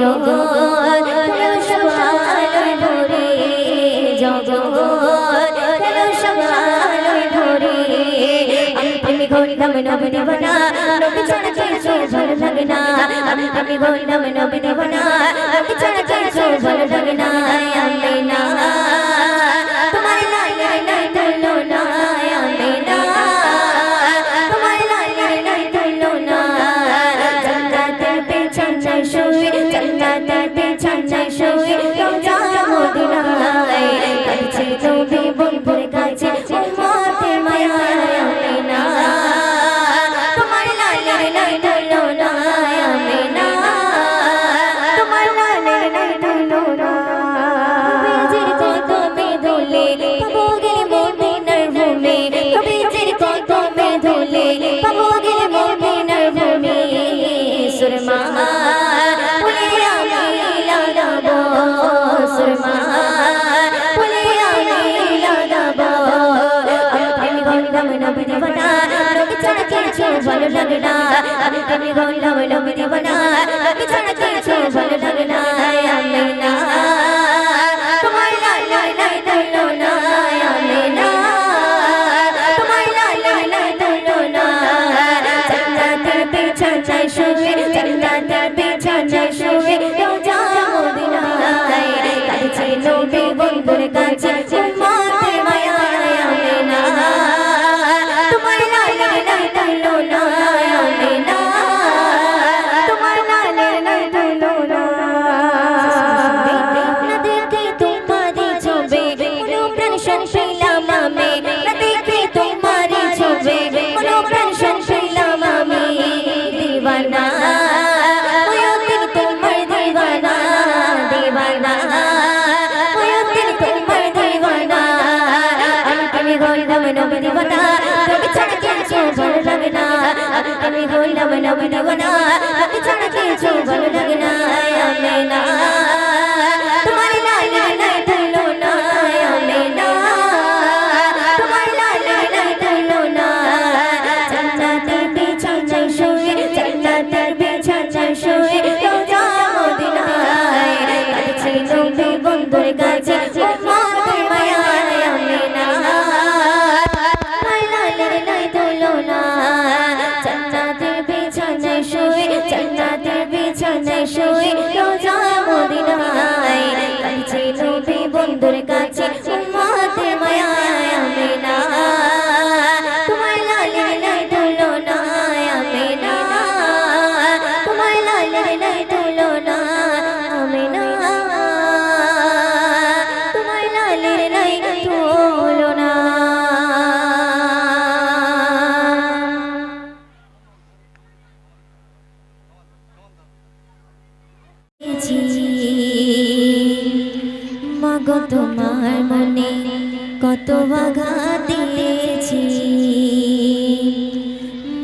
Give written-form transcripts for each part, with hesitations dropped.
জগৎ সব আলোয় ভরে জগৎ সব আলোয় ভরে আমি প্রেমে ঘুরলাম নবী দেবনা নবী ছাড়া কিছু ভালো লাগে না আমি প্রেমে ঘুরলাম নবী দেবনা নবী ছাড়া কিছু ভালো লাগে না আমি না তোমার লাই লাই লাই তুলো না আমি না তোমার লাই লাই লাই তুলো না জান্নাতের বিছানায় শুয়ে জান্নাতের বিছানায় শুয়ে রোজা মদিনায় কাছে নবী বন্ধুর কাছে উম্মতের মায়া আমি না তোমার লাই লাই লাই তুলো না আমি না তোমার লাই লাই লাই তুলো না নবীজির কদমে ধুলে পাবো গেলে মদিনার ভূমি নবীজির কদমে ধুলে পাবো গেলে মদিনার ভূমি সুরমা বলে আমি লাগাবো সুরমা বলে আমি লাগাবো আমি গলাম নবী দেবনা নবী ছাড়া কিছু ভালো লাগে না আমি গলাম নবী দেবনা নবী ছাড়া কিছু ভালো লাগে না আমি না তোমার লাই লাই লাই তুলো না আমি না তোমার লাই লাই লাই তুলো না জান্নাতের বিছানায় শুয়ে জান্নাতের বিছানায় শুয়ে রোজা মদিনায় কাছে নবী বন্ধুর কাছে উম্মতের মায়া আমি না তোমার লাই লাই লাই তুলো না আমি না তোমার লাই লাই লাই তুলো না না দেখে তোমারি ছবি মনো প্রাণ শুনছিলাম আমি না দেখে তোমারি ছবি মনো প্রাণ শুনছিলাম আমি দিওয়ানা ওয়তিন তোমার দিওয়ানা দিওয়ানা ওয়তিন তোমার দিওয়ানা আমি গলাম নবী দিওয়ানা নবী ছাড়া কিছু ভালো লাগে না আমি গলাম নবী দিওয়ানা নবী ছাড়া কিছু ভালো লাগে না আমি না তোমার লাই লাই লাই তুলো না আমি না তোমার লাই লাই লাই তুলো না জান্নাতের বিছানায় শুয়ে জান্নাতের বিছানায় শুয়ে রোজা মদিনায় কাছে নবী বন্ধুর কাছে উম্মতের মায়া আমি না লাই লাই লাই লাই তুলো না জান্নাতের বিছানায় শুয়ে জান্নাতের বিছানায় শুয়ে রোজা মদিনায় কাছে নবী বন্ধুর কাছে উম্মতের মায়া আমি না তোমার লাই লাই লাই তুলো না আমি না তোমার লাই লাই লাই তুলো না আমি না তোমার লাই লাই লাই তুলো না মাগো তোমার মনে কত আঘাত দিয়েছি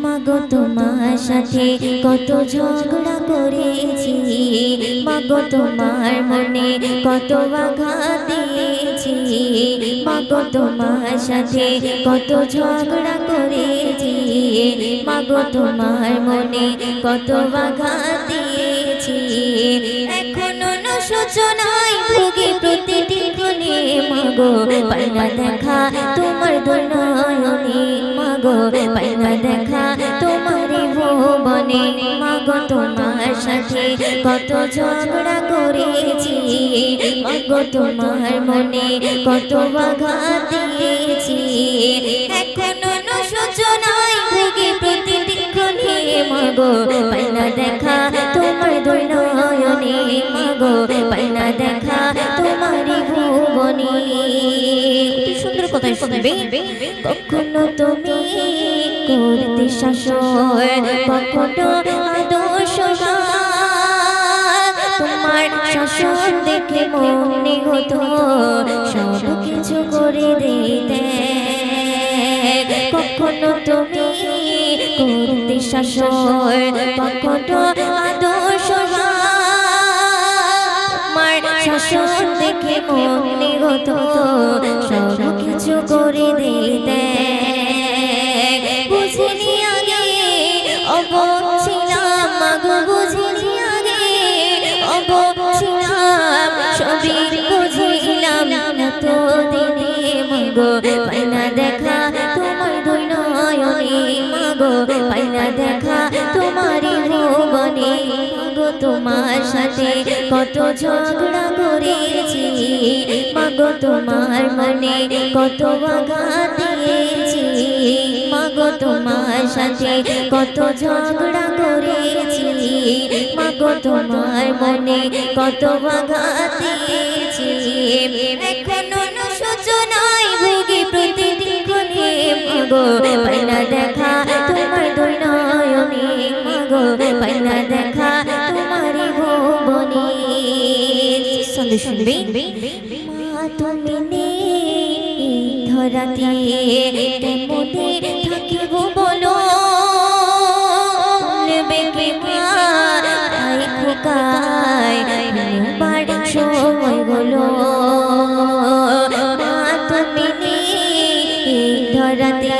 মাগো তোমার সাথে কত ঝগড়া করেছি মাগো তোমার মনে কত আঘাত দিয়েছি মাগো তোমার সাথে কত ঝগড়া করেছি মাগো তোমার মনে কত আঘাত দিয়েছি এখনো না সূচনায় ভোগে প্রতিটি ক্ষণে মাগো পাইনা দেখা তোমার দুনয়নে মাগো পাইনা দেখা তোমারই ভুবনে মাগো তোমার সাথে কত ঝগড়া করেছি মাগো তোমার মনে কত আঘাত দিয়েছি এখনো না সূচনায় ভোগে প্রতিটি ক্ষণে মাগো পাইনা দেখা তোমার দুনয়নে মাগো পাইনা দেখা তোমারই ভুবনে সুন্দর কথা শুনবে কখনো তুমি করতে শাসন কখনো আদর্শ তোমার শাসন দেখে মনে হতো সব কিছু করে দিতে কখনো তুমি করতে শাসন কখনো আদর্শ তোমার শাসন দেখে মনে হতো সব কিছু করে দিতে বুঝিনি আগে অবক ছিলাম মাগো বুঝিনি আগে অবক সবই বুঝিলাম এত দিনে মাগো পাইনা দেখা তোমার দুই নয়নে মাগো পাইনা দেখা তোমারই ভুবনে মাগো তোমার সাথে কত ঝগড়া করেছি মাগো তোমার মনে কত আঘাত দিয়েছি মাগো তোমার সাথে কত ঝগড়া করেছি মাগো তোমার মনে কত আঘাত দিয়েছি এখনো সূচনায় ভুগি প্রতিদিনে মাগো পাইনা দেখা তোমার দুই নয়নে মাগো পাইনা দেখা তোমারই ভুবনে সন্দেশ শুনবে মা তুমি ধরাতে কেমনে থাকিব বলো নেবে কি মাই খোকায় বার সময় বলো মা তুমি ধরাতে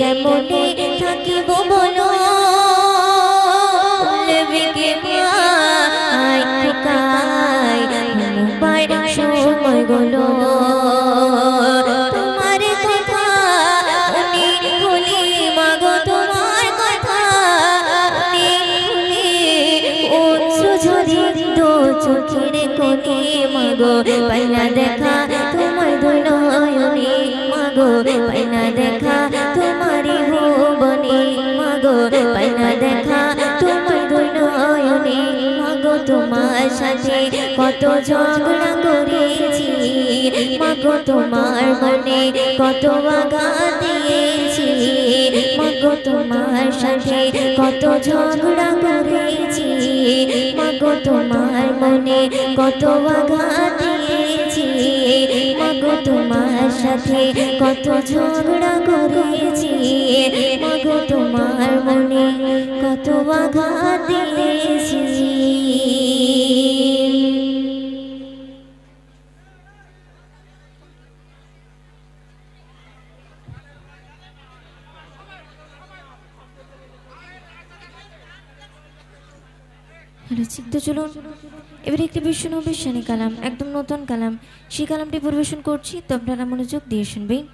কেমনে থাকিব বলো নেবে কি মাই খোকায় বার সময় বলো মাগো পাইনা দেখা তোমার দুই নয়নে মাগো পাইনা দেখা তোমারই ভুবনে মাগো পাইনা দেখা তোমার দুই নয়নে মাগো তোমার সাথে কত ঝগড়া করেছি মাগো তোমার মনে কত আঘাত দিয়েছি মাগো তোমার সাথে কত ঝগড়া করেছি মাগো তোমার মনে কত আঘাত দিয়েছি মাগো তোমার সাথে কত ঝগড়া করেছি মাগো তোমার মনে কত আঘাত দিয়েছি তো চলুন এবারে একটি বিশ্বনবী শানী কালাম একদম নতুন কালাম সেই কালামটি পরিবেশন করছি তো আপনারা মনোযোগ দিয়ে শুনবেন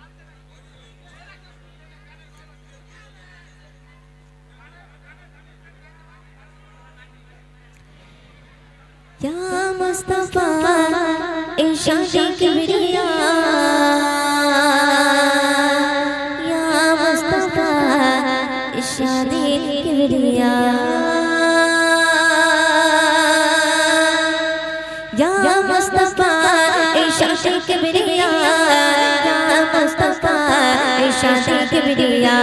ইয়া মুস্তাফা ইরশাদে কিবরিয়া ইয়া মুস্তাফা ইরশাদে কিবরিয়া इरशाद किबरिया या मुस्तफा इरशाद किबरिया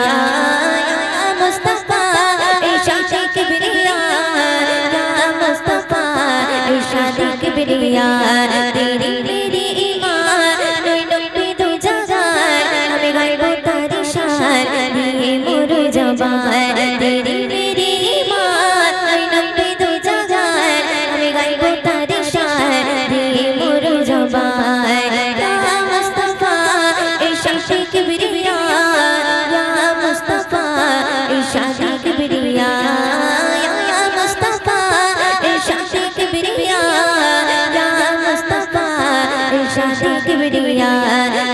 या मुस्तफा इरशाद किबरिया या मुस्तफा इरशाद किबरिया तेरी मेरी ईमान नूर पे दो जहान हमें गायबो तारी शान दिए मोर जबान तेरी मेरी ईमान नूर पे दो जहान हमें गायबो तारी शान दिए मोर जबान किबरिया या मुस्तफा इरशाद किबरिया या मुस्तफा इरशाद किबरिया या मुस्तफा इरशाद किबरिया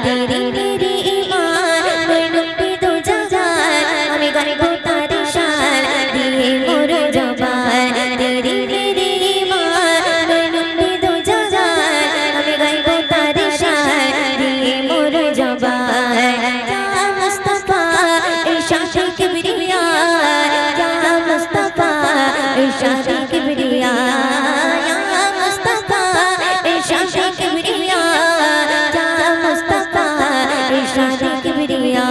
तेरी मेरी ईमान नूर पे दो जहान हमें गायबो तारी शान दिए मोर जबान तेरी मेरी ईमान नूर पे दो जहान हमें गायबो तारी शान दिए मोर जबान इरशाद किबरिया या मुस्तफा इरशाद किबरिया या मुस्तफा इरशाद किबरिया या मुस्तफा इरशाद किबरिया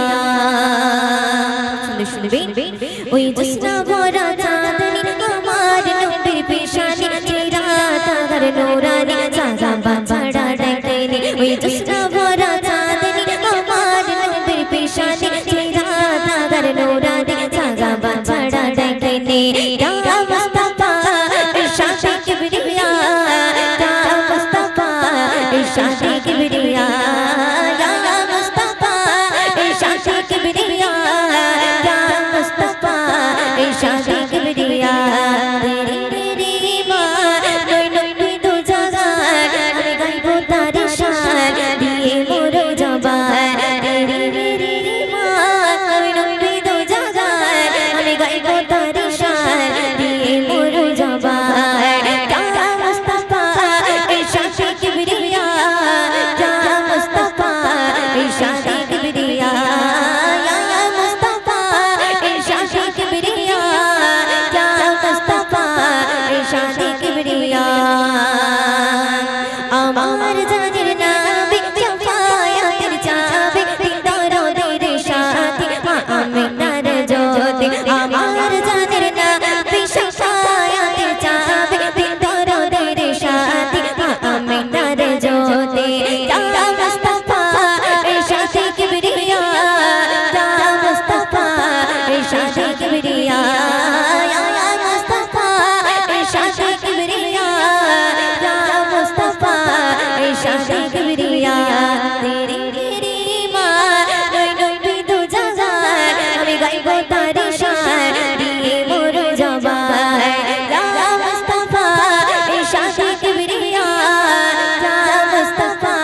শুনবেন ওই জোসনা ভরা চাঁদনি আমার নবীর পেশানি চেরা তার নূরানি সাজা বাছড়া ডাকেনি ওই জোসনা ভরা চাঁদনি আমার নবীর পেশানি চেরা তার নূরানি সাজা বাছড়া ডাকেনি ইয়া মুস্তাফা ইরশাদ কিবরিয়া ইয়া মুস্তাফা ইরশাদ কিবরিয়া ইয়া মুস্তাফা ইরশাদ কিবরিয়া ইয়া মুস্তাফা ইরশাদ इरशाद किबरिया या मुस्तफा इरशाद किबरिया या मुस्तफा इरशाद किबरिया तेरी तेरी मां नई नई भी दो जहां আমি গাইব তার শান দিয়ে মোর জবান या मुस्तफा इरशाद किबरिया या मुस्तफा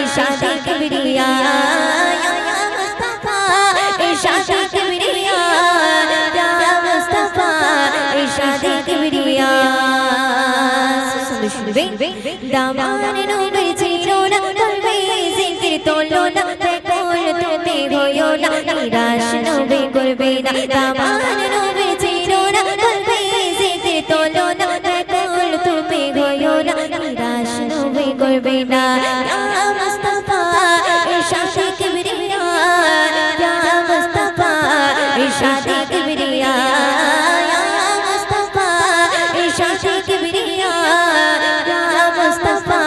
इरशाद किबरिया या मुस्तफा इरशाद किबरिया या मुस्तफा इरशाद किबरिया শুনবে দামান নবী চিরো না করবে জিকির তোলো না বেকুল তুমি হইও না নিরাশ নবী করবে না দামান নবী চিরো না করবে জিকির তোলো না বেকুল তুমি হইও না নিরাশ নবী করবে না ইয়া মুস্তাফা ইরশাদ কিবরিয়া ইয়া মুস্তাফা ইরশাদ কিবরিয়া ইয়া মুস্তাফা ইরশাদ কিবরিয়া ইয়া মুস্তাফা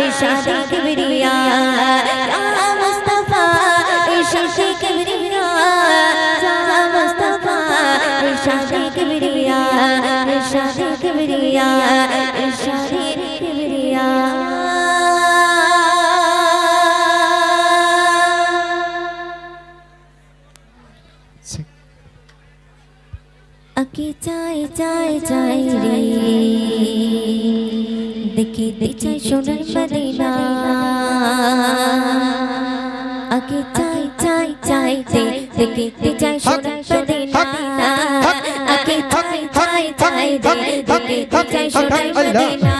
ইরশাদ কিবরিয়া ইয়া মুস্তাফা ইরশাদ কিবরিয়া ইয়া মুস্তাফা ইরশাদ কিবরিয়া ইরশাদ কিবরিয়া ইরশাদ কিবরিয়া আকি চাই চাই চাই রে দেখিতে চাই সোনার মদিনা আকি চাই চাই চাই রে দেখিতে চাই সোনার মদিনা আকি চাই চাই চাই রে দেখিতে চাই সোনার মদিনা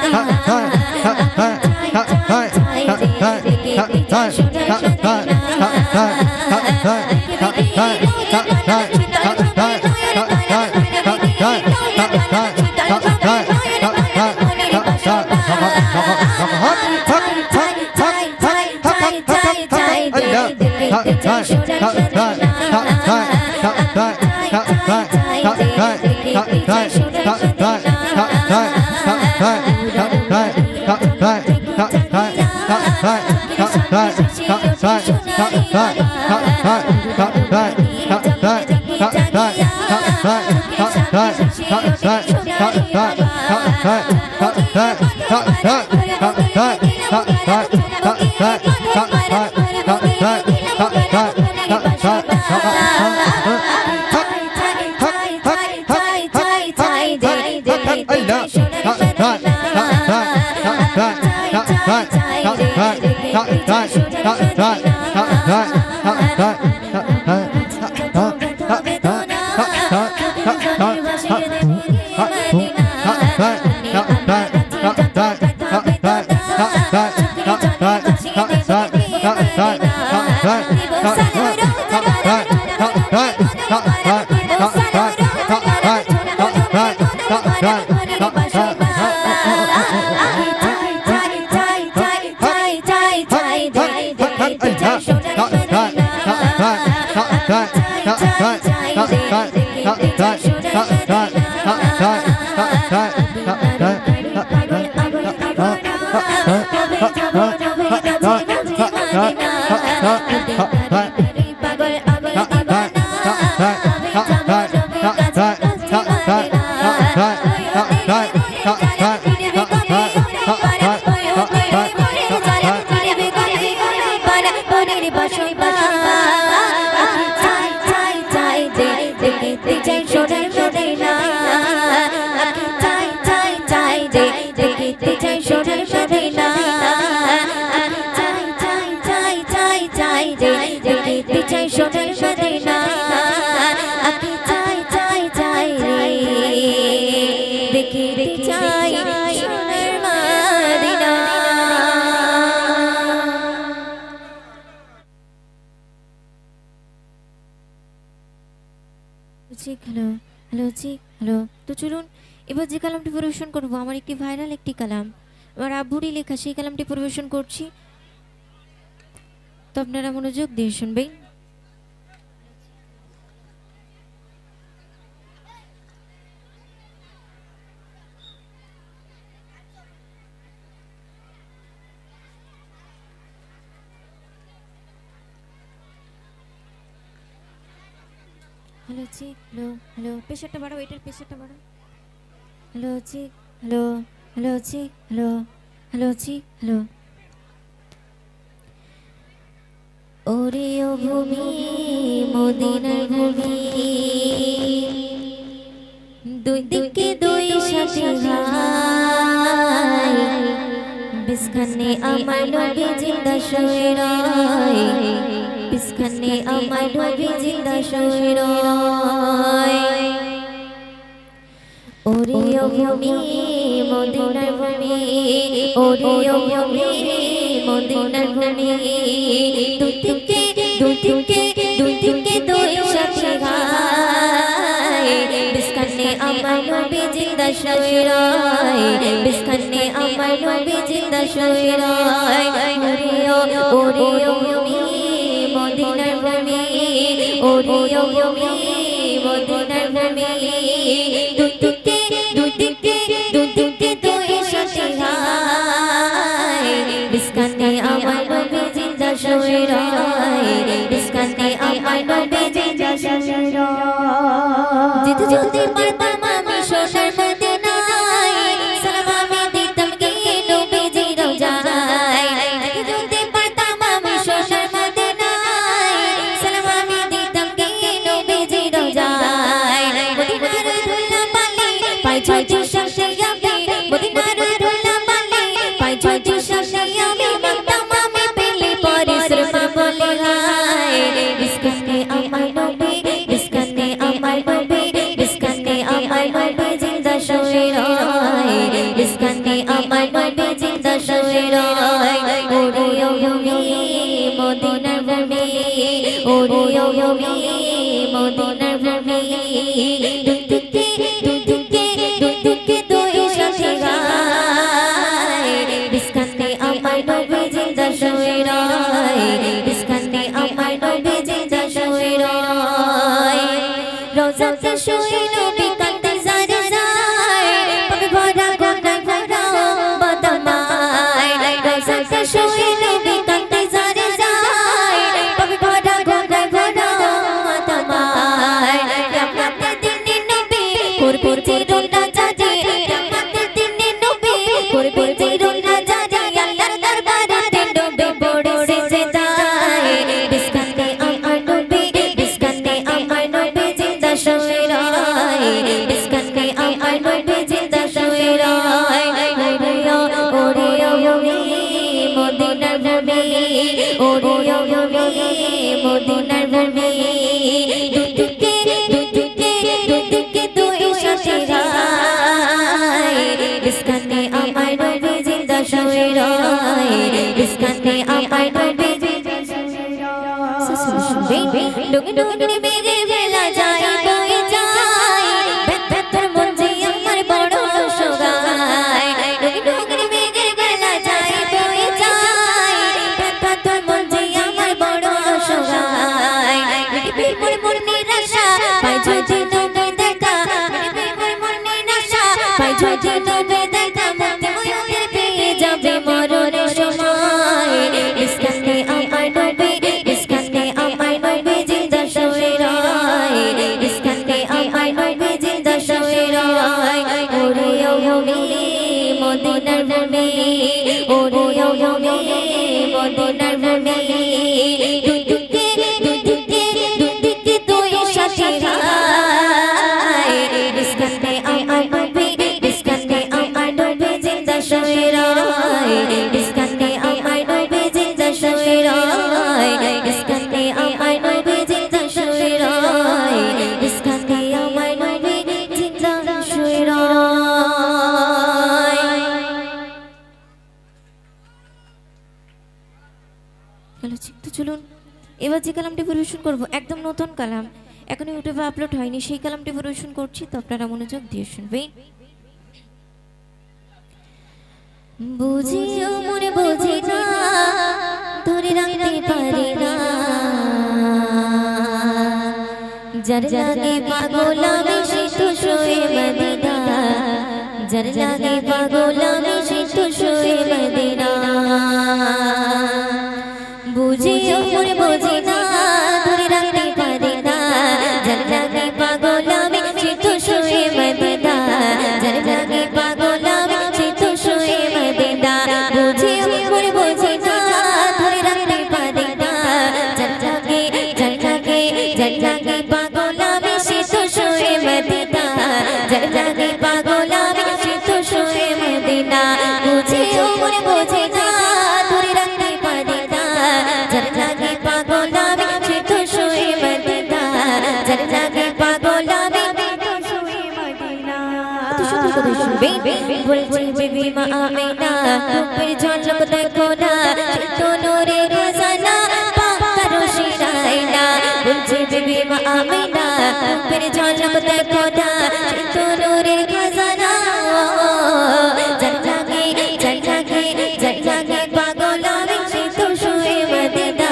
হ্যালো তো চলুন এবার যে কালামটি পরিবেশন করব আমার একটি ভাইরাল একটি কালাম আমার আব্বুরই লেখা সেই কালামটি পরিবেশন করছি তো আপনারা মনোযোগ দিয়ে শুনবেন হ্যালো চেক, হ্যালো হ্যালো, প্রেশারটা বাড়াও, এটার প্রেশারটা বাড়াও। Hello check, hello hello check, hello hello check, hello. ওরে ও ভূমি মদিনার ভূমি, দুই দিকে দুই সাথে ভাই, বিস্খানে আমার নবী জিন্দা শুয়ে রয়, বিস্খানে আমার নবী জিন্দা শুয়ে রয়। ওরে ও ভূমি মদিনার ভূমি, ওরে ও ভূমি মদিনার ভূমি, দুই দিকে দুই দিকে দুই দিকে দুই সাথে ভাই, বিস্খানে আমার নবী জিন্দা শুয়ে রয়, বিস্খানে আমার নবী জিন্দা শুয়ে রয়। ওরে ও ভূমি মদিনার ভূমি, ওরে ও ভূমি মদিনার ভূমি, দুই দিকে দুই দিকে দুই দিকে দুই সাথে ভাই, বিস্খানে আমার নবী জিন্দা শুয়ে রয়, বিস্খানে আমার নবী জিন্দা শুয়ে রয়। যেতে যেতে পারতাম আমি সোনার মদিনায়, সালাম আমি দিতাম গিয়ে নবীজির রওজায়। যেতে যেতে পারতাম আমি সোনার মদিনায়, সালাম আমি দিতাম গিয়ে নবীজির রওজায়। মদিনার ধুলা বালি পাই ছয়টি সাথে আমি, মদিনার ধুলা বালি পাই ছয়টি সাথে আমি, মাতাম আমি পেলে পরিশ্রম বলে হায়, বিস্খানে আমার নবী, বিস্খানে আমার নবী, বিস্খানে আমার নবী জিন্দা শুয়ে রয়, বিস্খানে আমার নবী জিন্দা শুয়ে রয়। ওরে ও ভূমি মদিনার ভূমি, ওরে ও ভূমি মদিনার ভূমি, দুই দিকে দুই দিকে দুই দিকে দুই সাথে ভাই, বিস্খানে আমার নবী জিন্দা শুয়ে রয়, বিস্খানে আমার নবী জিন্দা শুয়ে রয়। রওজাতে শুয়ে নবী কাঁদতে জারে যায়, পাবে ভরা গঙ্গায় ভরা বদমায়। রওজাতে শুয়ে নবী কাঁদতে জারে যায়, পাবে ভরা গঙ্গায় ভরা বদমায়। কিয়ামতের দিনে নবী করবে চিরনা জারি, কিয়ামতের দিনে নবী করবে চিরনা জারি, আল্লাহর দরবারে নবী পড়ে সিজদায়, বিস্খানে আমার নবী, বিস্খানে আমার নবী জিন্দা শুয়ে রয়, বিস্খানে আমার নবী জিন্দা শুয়ে রয়। ওরে ও ভূমি মদিনার ভূমি, ওরে ও ভূমি মদিনার ভূমি, দুই দিকে দুই দিকে দুই দিকে দুই সাথে ভাই, বিস্খানে আমার নবী জিন্দা শুয়ে রয়, বিস্খানে আমার নবী জিন্দা শুয়ে রয়। ডুঙি ডুঙি মেঘে ভেলা যায় বয়ে যায়, ব্যথার মন যে আমার বড় সগায়। ডুঙি ডুঙি মেঘে ভেলা যায় বয়ে যায়, ব্যথার মন যে আমার বড় সগায়। মনে মনে নিরাশা পাই যদি নবী দেখা, মনে মনে নিরাশা পাই যদি নবী দেখা, মতে মনে পেয়ে যাবে মরণের সময়, বিস্খানে আমার নবী, বিস্খানে আমার নবী জিন্দা শুয়ে রয়, বিস্খানে আমার নবী জিন্দা শুয়ে রয়। ওরে ও ভূমি মদিনার ভূমি, ওরে ও ভূমি মদিনার ভূমি, দুই দিকে দুই দিকে দুই দিকে দুই সাথে ভাই, বিস্খানে আমার নবী, বিস্খানে আমার নবী জিন্দা শুয়ে রয়, বিস্খানে আমার নবী জিন্দা শুয়ে রয়, বিস্খানে আমার নবী জিন্দা শুয়ে রয়, বিস্খানে আমার নবী জিন্দা শুয়ে রয়। হ্যালো ঠিক, তো চলুন এবার যে কালামটি পরিবেশন করব একদম নতুন কালাম, এখনো ইউটিউবে আপলোড হয়নি, সেই কালামটি পরিবেশন করছি, তো আপনারা মনোযোগ দিয়ে শুনবেন। বুঝিও মনে বুঝি না, ধরে রাখতে পারি না, যার লাগে পাগল আমি সে তো শুয়ে মদিনা, যার লাগে পাগল আমি সে তো শুয়ে মদিনা। বুঝিও মনে বুঝি না, ধরে রাখতে পারি না, যার লাগে বলছি বিবি মা আমিনা রূপের ঝলক দেখো না তো নূরে খজানা পাক করো শিরাইনা বলছি বিবি মা আমিনা রূপের ঝলক দেখো না তো নূরে খজানা জলজাগে পাগল আমি তো শুয়ে মদিনা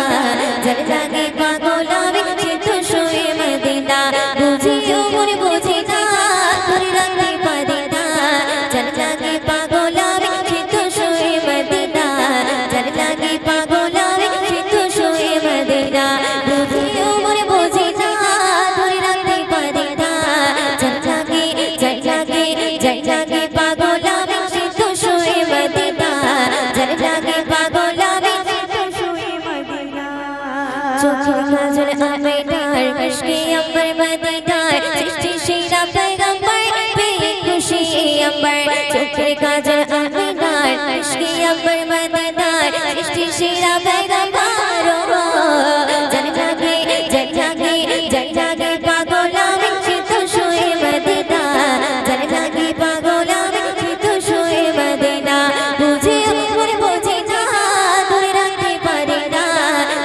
জলজাগে পাগল আমি তো শুয়ে মদিনা বুঝিও মনে বুঝি না ধরে রাখতে পারি না জলজাগে পাগল আমি তো শুয়ে মদিনা জলজাগে পাগল আমি তো শুয়ে মদিনা বুঝিও মনে বুঝি না ধরে রাখতে পারি না জলজাগে পাগল আমি তো শুয়ে মদিনা জলজাগে পাগল আমি তো শুয়ে মদিনা চোখের কাজল আমিনার মুশকি আম্বার মদিনার সৃষ্টি সেরা পয়গম্বর পেয়ে খুশি আম্বার চোখের কাজল আমিনার মুশকি আম্বার মদিনার সৃষ্টি সেরা পয়গম্বর জলজাগে পাগল আমি তো শুয়ে মদিনা জলজাগে পাগল আমি তো শুয়ে মদিনা বুঝে মনে বুঝে না ধরে রাখতে পারি না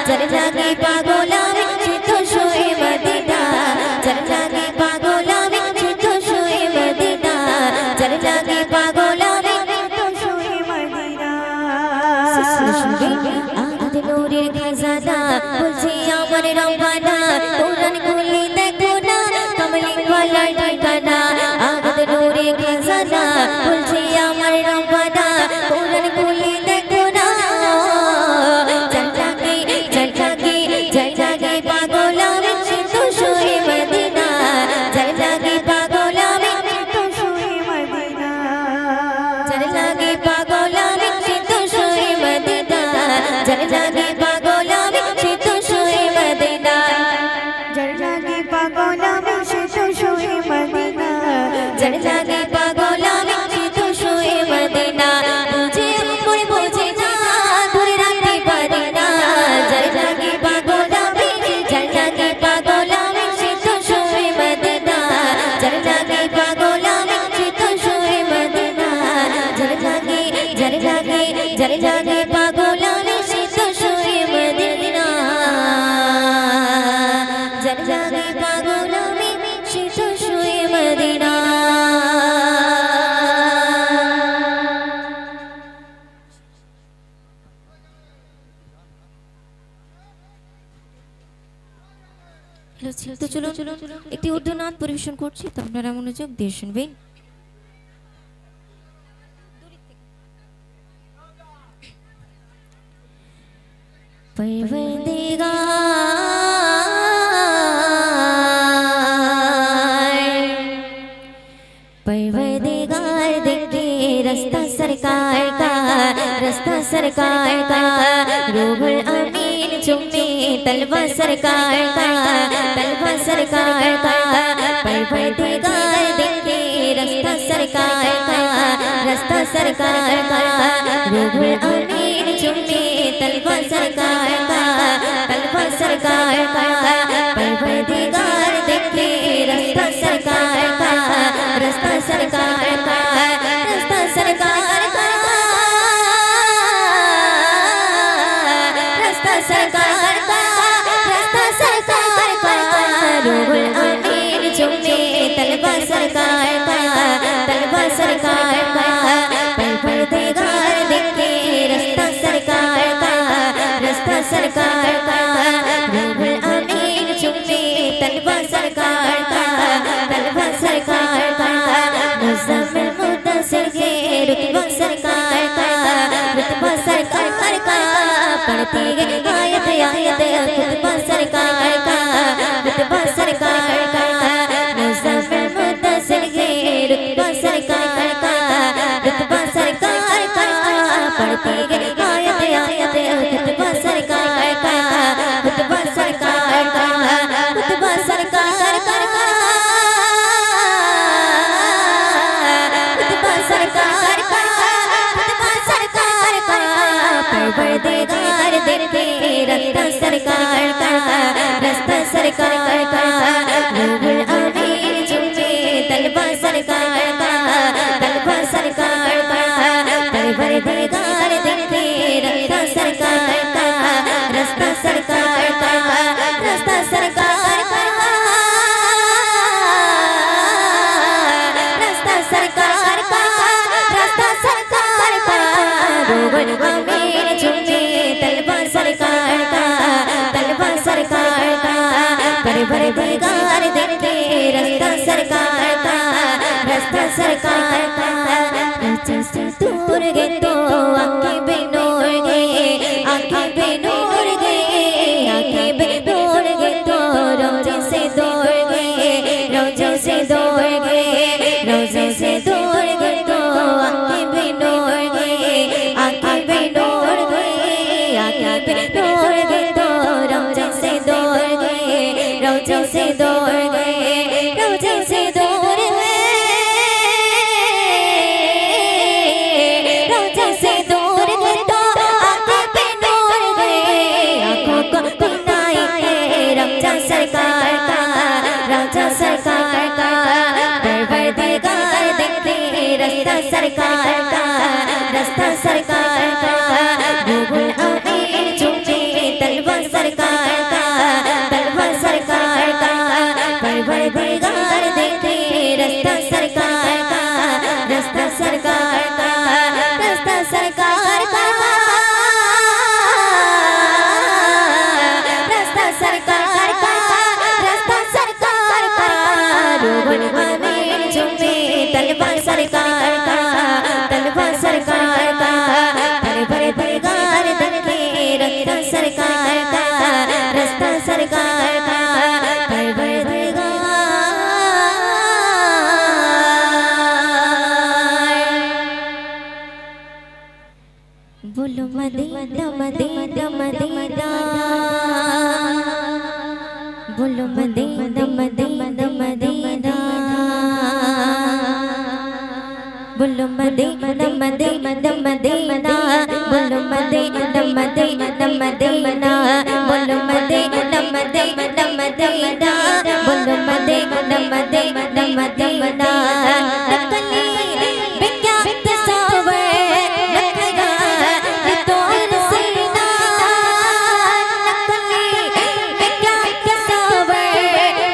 জলজাগে পাগল আমি তো শুয়ে মদিনা জলজাগে পাগল আমি তো শুয়ে মদিনা জলজাগে পাগল আমি তো শুয়ে মদিনা আজ নূরের খজানা বলছি আমার রব্বানা কোরআন খুলে দেখো না কমলি ওয়ালা ঠিকানা আজ নূরের খজানা বলছি আমার রব্বানা কোরআন খুলে দেখো না জলজাগে পাগল আমি তো শুয়ে মদিনা জলজাগে পাগল আমি তো শুয়ে মদিনা জলজাগে পাগল আমি তো শুয়ে মদিনা জলজাগে পাগল আমি তো শুয়ে মদিনা জলজাগে পাগল আমি তো শুয়ে মদিনা জলজাগে পাগল আমি তো শুয়ে মদিনা বুঝে মনে বুঝে না ধরে রাখতে পারি না জলজাগে পাগল আমি জলজাগে পাগল আমি তো শুয়ে মদিনা জলজাগে পাগল আমি তো শুয়ে মদিনা জলজাগে পাগল আমি তো শুয়ে মদিনা জলজাগে পাগল আমি তো শুয়ে মদিনা তো চলো একটি উর্দু নাচ পরিবেশন করছি তো আপনারা মনোযোগ দিয়ে শুনবেন परवरदिगार देखे रास्ता सरकार का रूहुल अमीन चुम्मे तलवा सरकार का परवरदिगार देखे रास्ता सरकार का रूहुल अमीन चुम्मे तलवा सरकार का परवरदिगार देखे रास्ता सरकार का रास्ता सरकार का रूहुल अमीन चुम्मे तलवा सरकार का परवरदिगार देखे रास्ता सरकार का रूहुल अमीन चुम्मे तलवा सरकार का मुज़म्मिल मुद्दस्सिर के रुतबा सरकार का पढ़ती गई आयत खुतबा सरकार का मुज़म्मिल मुद्दस्सिर के रुतबा सरकार का पढ़ती गई आयत खुतबा सरकार का परवरदिगार देखे रास्ता सरकार का रूहुल अमीन चुम्मे तलवा सरकार का आमीर झूमे तलवा सरकार का तलवा सरकार का परवरदिगार देखे रास्ता सरकार का रास्ता सरकार का नीचे से दूर गए तो आंखें बेनूर गए आंखें बेनूर गए आंखें बेनूर गए तो रोजे से दूर गए रोजे से दूर गए रोजे से दूर गए तो आंखें बेनूर गए आंखें बेनूर गए आंखें बेनूर गए तो रोजे से दूर गए रोजे से दूर गए रोजे से दूर गए रोजे से दूर गए तो आंखें बेनूर गए आंखों को गुनाई है रमजान सरकार का राजा सरकार का परवरदिगार देखे रास्ता सरकार का रास्ता सरकार का रूहुल अमीन झूमे तलवा सरकार का तलवा सरकार का परवरदिगार देखे रास्ता सरकार का रास्ता सरकार का रास्ता सरकार का रास्ता सरकार का रास्ता सरकार का रूहुल अमीन झूमे तलवा सरकार का तलवा सरकार का परवरदिगार देखे रास्ता सरकार का रास्ता सरकार का परवरदिगार बोलो मदीना मदीना मदीना बोलो मदीना मदीना मदीना बोलो मदीना मदीना मदीना बोलो मदीना मदीना मदीना बोलो मदीना मदीना मदीना बोलो मदीना मदीना मदीना नकली विज्ञात सावर नखरा तोर सीना नकली विज्ञात सावर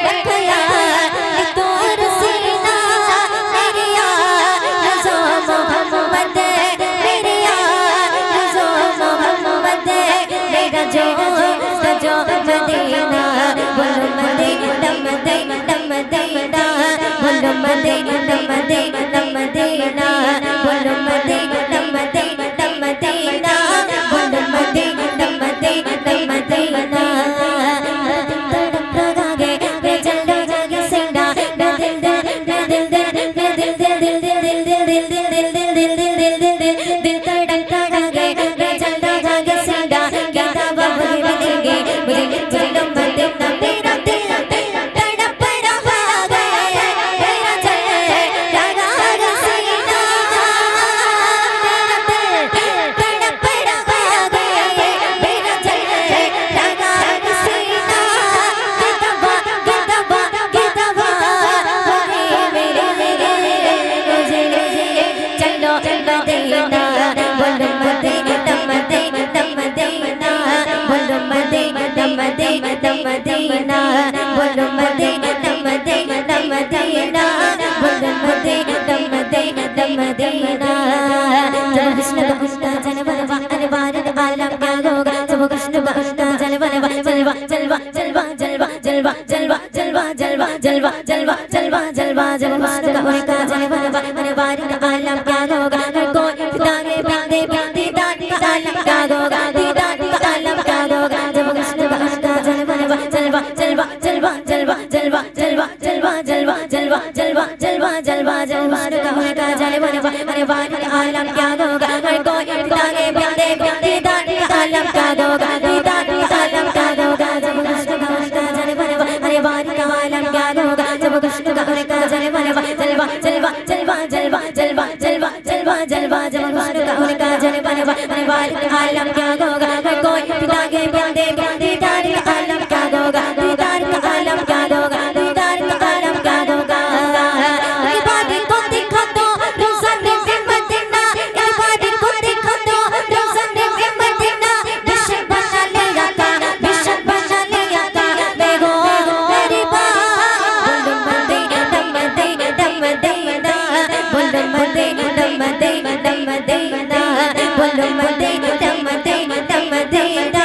नखरा तोर सीना मेरिया रज़ो मोहम्मद मेरिया रज़ो मोहम्मद मेरा जो सजो मदीना बोलो मदीना मदीना मदीना बोलो मदीना मदीना मदीना बोलो मदीना मदीना मदीना बोलो मदीना मदीना मदीना मदीना बोलो मदीना मदीना मदीना बोलो मदीना मदीना मदीना जब कृष्ण का उसका जनवरवा अनिवार्य आलम क्या होगा जब कृष्ण का उसका जनवरवा जलवा जलवा जलवा जलवा जलवा जलवा जलवा जलवा जलवा जलवा जलवा जलवा जलवा का उनका जनवरवा अनिवार्य आलम क्या होगा हर कोई पिता के प्यादे प्यादे दान का आलम क्या होगा दीदान का आलम क्या होगा जब कृष्ण का उसका जनवरवा जलवा जलवा जलवा जलवा जलवा जलवा जलवा जलवा जलवा जलवा जलवा जलवा जलवा का उनका जनवरवा अनिवार्य आलम क्या होगा हर कोई पिता के प्यादे प्यादे दान का आलम क्या होगा दीदान का आलम क्या होगा जब कृष्ण का उसका जनवरवा अनिवार्य आलम क्या होगा जब कृष्ण का उनका जनवरवा जलवा जलवा जलवा जलवा जलवा जलवा जलवा जलवा जब कृष्ण का उनका जनवरवा अनिवार्य आलम क्या होगा हर कोई पिता के प्यादे प्यादे दान का आलम क्या होगा दीदार का आलम क्या होगा दीदार का आलम क्या होगा इबादत को दिखा दो रोज़ाने में मदीना इबादत को दिखा दो रोज़ाने में मदीना मिशन बना लिया का मिशन बना लिया का मैं हो मेरी बात बोलो मदीना मदीना मदीना बोलो मदीना मदीना मदीना बोलो বলো মদিনা মদিনা মদিনা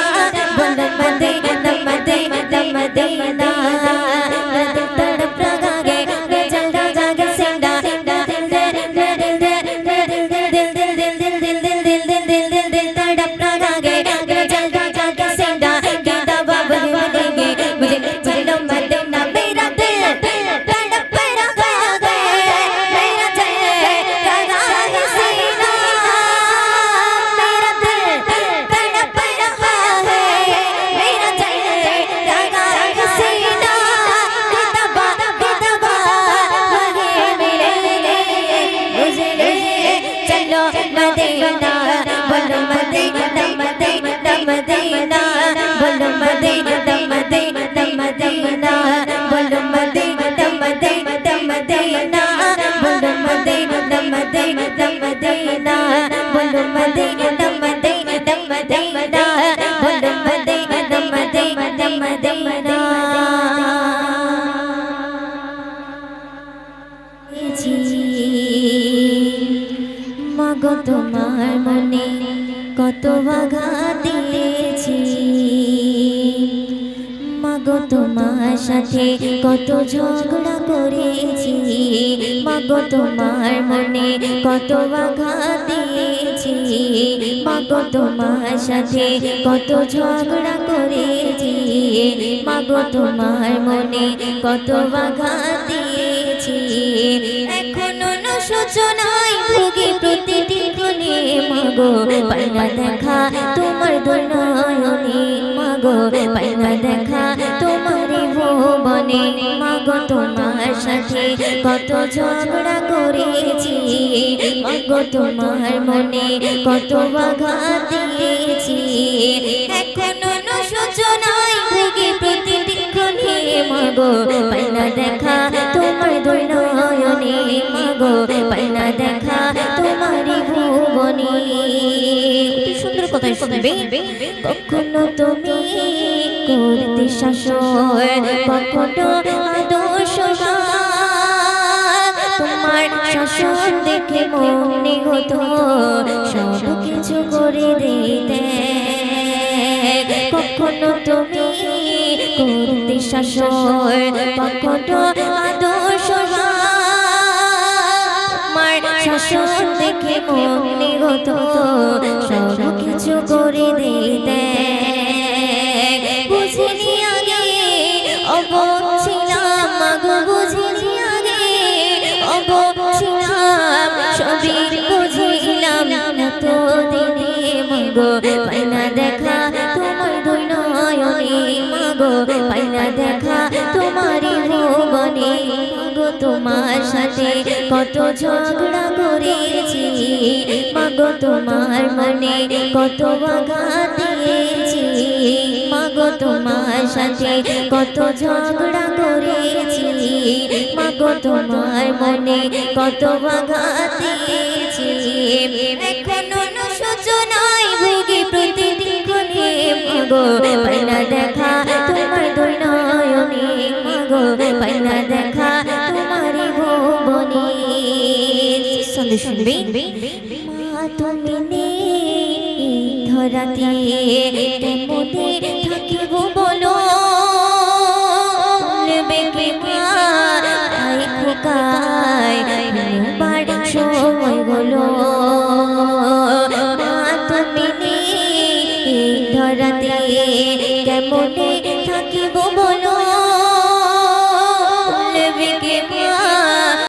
বলো মদিনা মদিনা মদিনা तड़प रहा है चल रहा है सिंदा तड़प रहा है चल रहा है सिंदा गीता बाबा बनेंगे मुझे चलो मदीना मेरा दिल तड़प रहा है मेरा दिल रहा है सीना मेरा दिल तड़प रहा है मेरा दिल रहा है सीना चलो मदीना बोलो मदीना मदीना मदीना बोलो मदीना मदीना मदीना बोलो मदीना मदीना मदीना बोलो मदीना मदीना मदीना बोलो मदीना मदीना मदीना बोलो मदीना मदीना मदीना মাগো তোমার মনে কত আঘাত দিয়েছি মাগো তোমার সাথে কত ঝগড়া করেছি মাগো তোমার মনে কত আঘাত দিয়েছি মাগো তোমার সাথে কত ঝগড়া করেছি মাগো তোমার মনে কত আঘাত দিয়েছি এখনো না সূচনায় ভোগে প্রতিটি ক্ষণে মাগো পাইনা দেখা তোমার দয়ায়নে মাগো পাইনা দেখা তোমার ভুবনে মাগো তোমার সাথে কত ঝগড়া করেছি মাগো তোমার মনে কত আঘাত দিয়েছি এখনো না সূচনায় ভোগে প্রতিটি ক্ষণে মাগো পাইনা দেখা তোমার দয়ায়নে মাগো পাইনা দেখা তোমারি ভুবনে সুন্দর কথা শুনবে কখনো তুমি করতে শাসন কখনো আদর্শ তোমার শাসন দেখে মনে হতো সব কিছু করে দিতে কখনো তুমি করতে শাসন কখনো আদর্শ শাসন দেখে মনে হতো সব কিছু করে দিতে বুঝিনি আগে অবক ছিলাম মাগো বুঝিনি আগে অবক ছিলাম সবই বুঝিলাম তো দিনে মাগো পাইনা দেখা তোমার দুই নয়নে মাগো পাইনা দেখা তোমারই ভুবনে মাগো তোমার সাথে কত ঝগড়া করেছি মাগো তোমার মনে কত আঘাত দিয়েছি মাগো তোমার সাথে কত ঝগড়া করেছি মাগো তোমার মনে কত আঘাত দিয়েছি এখনো না সূচনায় ভোগে প্রতিটি ক্ষণে মাগো পাইনা দেখা তোমার দুই নয়নে মাগো পাইনা দেখা তোমারই ভুবনে সন্ধে শুনবে মা তুমি নেই ধরাতে কেমনে থাকিব বলো নেবে কে মা আই খোকা